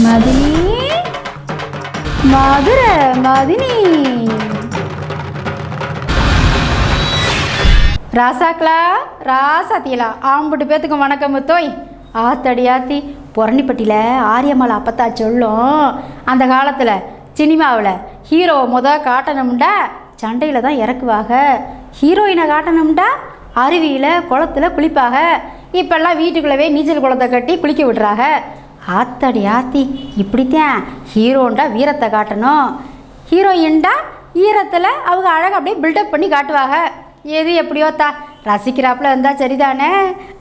மதினி, மதுரை மதினி. ராசாக்களா, ராசாத்தியலா, ஆம்பட்டு பேத்துக்கு வணக்கம் தோய். ஆத்தடி ஆத்தி, புரணிப்பட்டியில் ஆரியம்மாள் அப்பத்தா சொல்லும், அந்த காலத்தில் சினிமாவில் ஹீரோவை காட்டணும்டா சண்டையில் தான் இறக்குவாங்க, ஹீரோயினை காட்டணும்டா அருவியில் குளத்தில் குளிப்பாக. இப்போல்லாம் வீட்டுக்குள்ளவே நீச்சல் குளத்தை கட்டி குளிக்க விடுறாங்க. ஆத்தடி ஆத்தி, இப்படித்தான் ஹீரோண்டா வீரத்தை காட்டணும், ஹீரோயின்டா ஈரத்தில் அவங்க அழகாக அப்படியே பில்டப் பண்ணி காட்டுவாங்க. எது எப்படியோ ரசிக்கிறாப்புல இருந்தால் சரிதானே.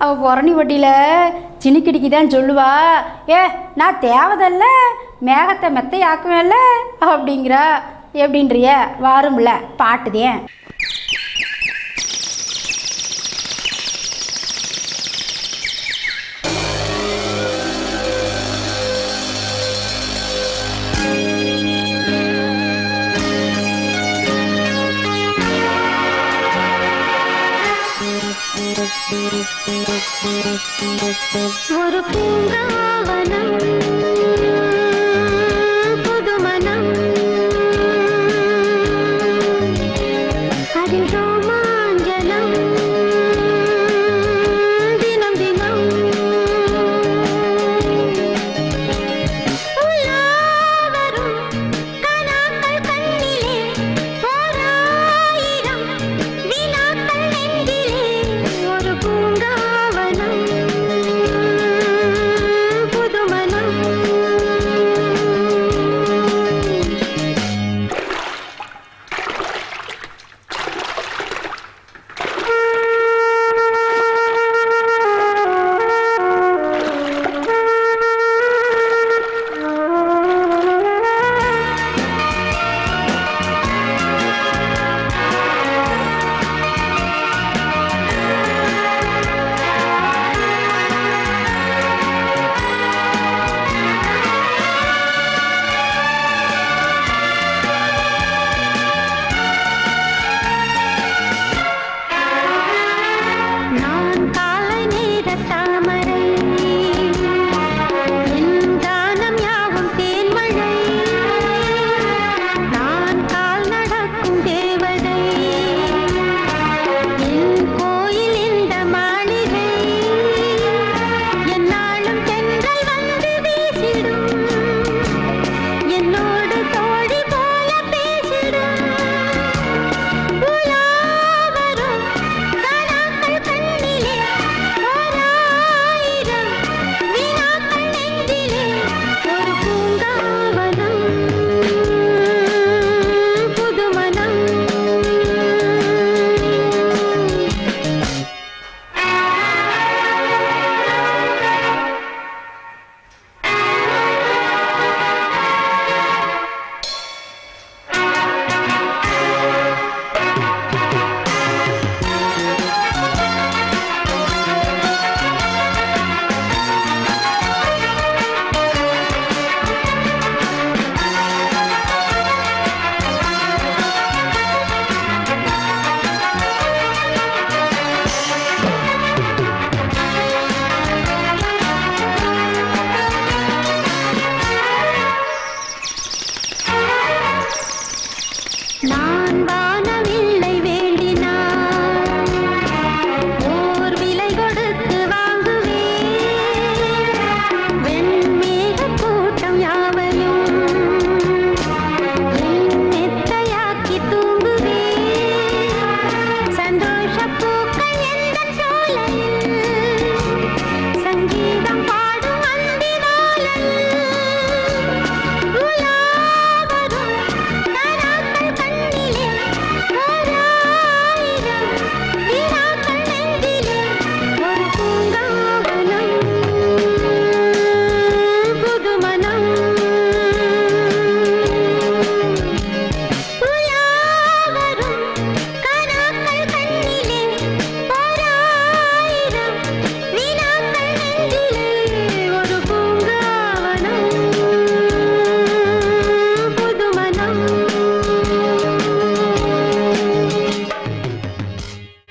அவள் புரணி வட்டியில் சினிக்கிடிக்கு தான் சொல்லுவா, நான் தேவதல்ல மேகத்தை மெத்தையாக்குவேன்ல அப்படிங்கிறா. எப்படின்றிய வாரும்ல பாட்டுதேன். ஒரு பூங்காவனம்